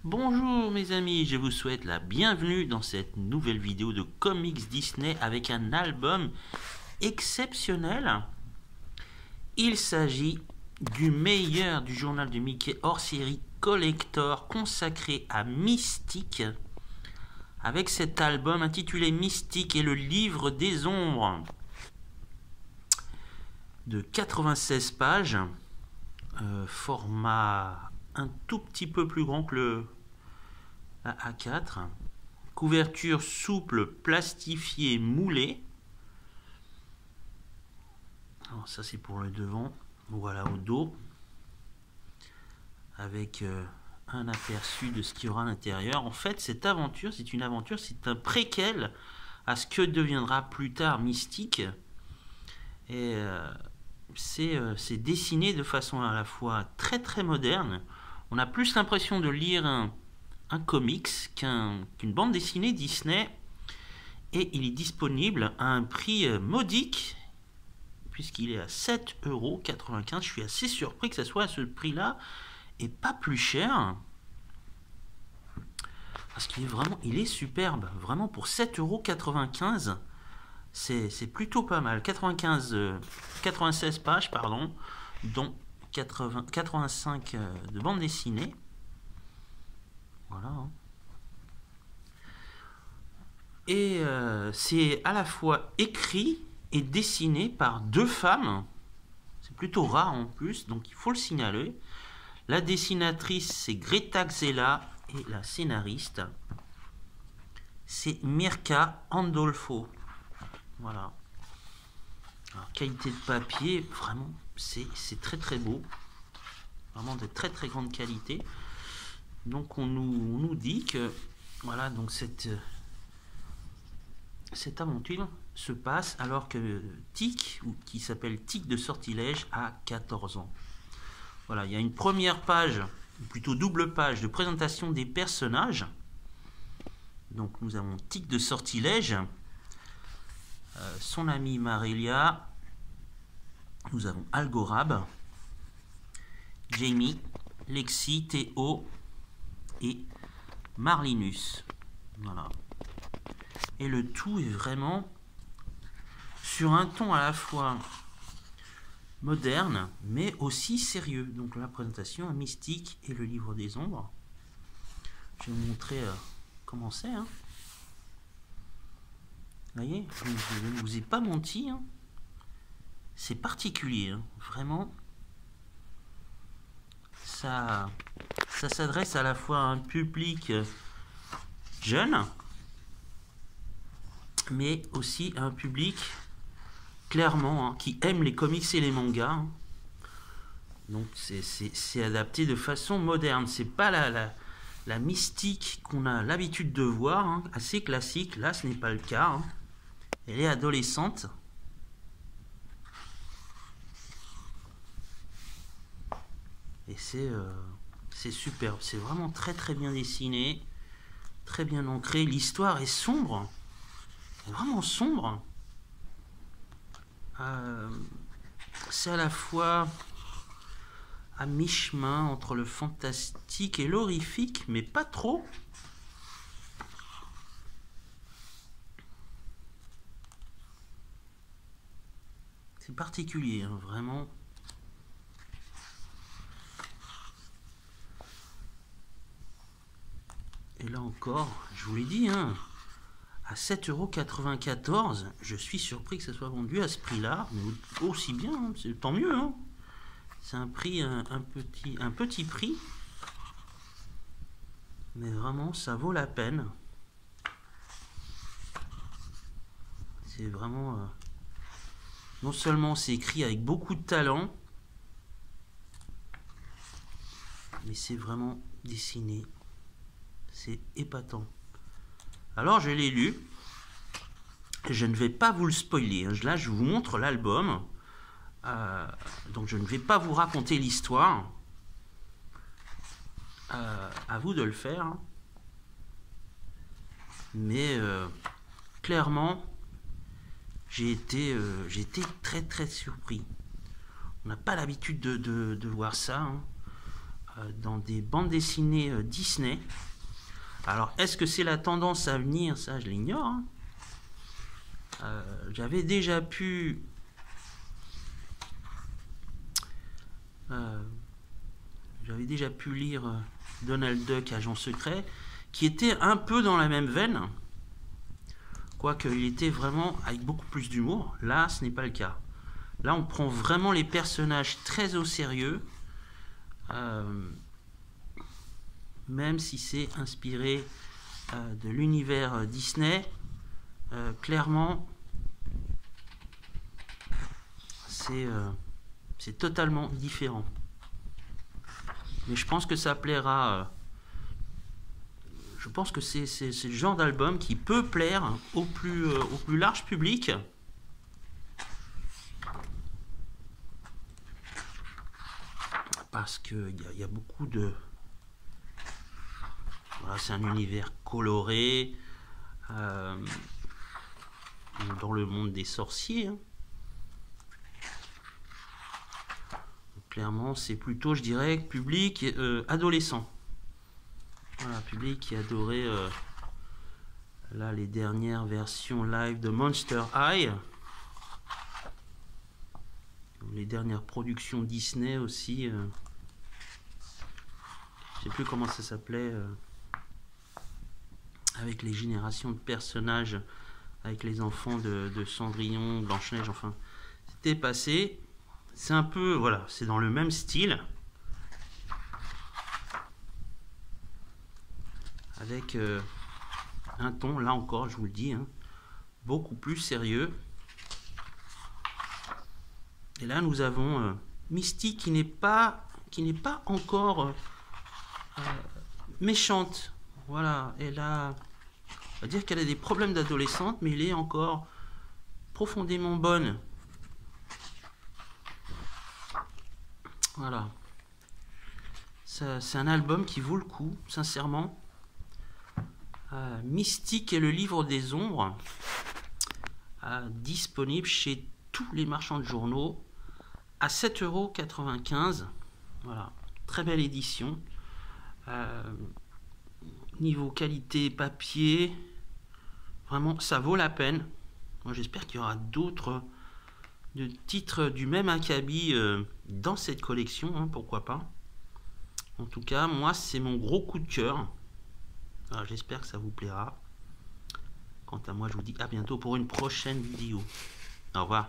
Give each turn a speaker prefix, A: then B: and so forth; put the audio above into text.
A: Bonjour mes amis, je vous souhaite la bienvenue dans cette nouvelle vidéo de Comics Disney avec un album exceptionnel. Il s'agit du meilleur du journal de Mickey hors série collector consacré à Mystique, avec cet album intitulé Mystique et le livre des ombres, de 96 pages, format un tout petit peu plus grand que la A4, couverture souple, plastifiée, moulée. Alors ça c'est pour le devant, voilà au dos, avec un aperçu de ce qu'il y aura à l'intérieur. En fait, cette aventure, c'est une aventure, c'est un préquel à ce que deviendra plus tard Mystique. Et c'est dessiné de façon à la fois très très moderne. On a plus l'impression de lire un comics qu'une bande dessinée Disney. Et il est disponible à un prix modique, puisqu'il est à 7,95 €. Je suis assez surpris que ça soit à ce prix-là et pas plus cher. Parce qu'il est vraiment, il est superbe. Vraiment pour 7,95 €. C'est plutôt pas mal. 96 pages, pardon, dont 85 de bande dessinée. Voilà. Et c'est à la fois écrit et dessiné par deux femmes. C'est plutôt rare en plus, donc il faut le signaler. La dessinatrice, c'est Greta Xella, et la scénariste, c'est Mirka Andolfo. Voilà. Alors, qualité de papier, vraiment, c'est très très beau. Vraiment de très très grande qualité. Donc on nous dit que voilà, donc cette aventure se passe alors que Tic, qui s'appelle Tic de Sortilège, a 14 ans. Voilà, il y a une première page, ou plutôt double page de présentation des personnages. Donc nous avons Tic de Sortilège, son amie Marélia, nous avons Algorab, Jamie, Lexi, Théo et Marlinus. Voilà. Et le tout est vraiment sur un ton à la fois moderne mais aussi sérieux. Donc la présentation à Mystique et le livre des ombres. Je vais vous montrer comment c'est. Vous voyez, je ne vous ai pas menti. C'est particulier, vraiment. Ça s'adresse à la fois à un public jeune, mais aussi à un public clairement qui aime les comics et les mangas. Donc c'est adapté de façon moderne. C'est pas la Mystique qu'on a l'habitude de voir, assez classique. Là, ce n'est pas le cas. Elle est adolescente. Et c'est superbe. C'est vraiment très très bien dessiné, très bien ancré. L'histoire est sombre, vraiment sombre. C'est à la fois à mi-chemin entre le fantastique et l'horrifique, mais pas trop. C'est particulier, vraiment. Et là encore, je vous l'ai dit, à 7,94 €, je suis surpris que ça soit vendu à ce prix-là, mais aussi bien, c'est tant mieux. C'est un prix, un petit prix, mais vraiment, ça vaut la peine. C'est vraiment, non seulement c'est écrit avec beaucoup de talent, mais c'est vraiment dessiné. C'est épatant. Alors je l'ai lu. Je ne vais pas vous le spoiler. Là je vous montre l'album. Donc je ne vais pas vous raconter l'histoire. À vous de le faire. Mais clairement, j'ai été très très surpris. On n'a pas l'habitude de voir ça. dans des bandes dessinées Disney. Alors, est-ce que c'est la tendance à venir? Ça, je l'ignore. Hein. J'avais déjà pu... lire Donald Duck, Agent secret, qui était un peu dans la même veine, quoique il était vraiment avec beaucoup plus d'humour. Là, ce n'est pas le cas. Là, on prend vraiment les personnages très au sérieux, même si c'est inspiré de l'univers Disney. Clairement, c'est totalement différent. Mais je pense que ça plaira. Je pense que c'est le genre d'album qui peut plaire au plus large public. Parce qu'il y a beaucoup de... Voilà, c'est un univers coloré dans le monde des sorciers. Hein. Clairement, c'est plutôt, je dirais, public adolescent. Voilà, public qui adorait là les dernières versions live de Monster High. Les dernières productions Disney aussi. Je sais plus comment ça s'appelait. Avec les générations de personnages, avec les enfants de Cendrillon, Blanche-Neige, enfin, c'était passé. C'est un peu, voilà, c'est dans le même style. Avec un ton, là encore, je vous le dis, hein, beaucoup plus sérieux. Et là, nous avons Misty qui n'est pas encore méchante. Voilà, elle a... On va dire qu'elle a des problèmes d'adolescente, mais elle est encore profondément bonne. Voilà. C'est un album qui vaut le coup, sincèrement. Mystique et le livre des ombres, disponible chez tous les marchands de journaux à 7,95 €. Voilà, très belle édition. Niveau qualité papier, vraiment ça vaut la peine. Moi j'espère qu'il y aura d'autres titres du même acabit dans cette collection, hein, pourquoi pas. En tout cas, moi c'est mon gros coup de cœur. J'espère que ça vous plaira. Quant à moi, je vous dis à bientôt pour une prochaine vidéo. Au revoir.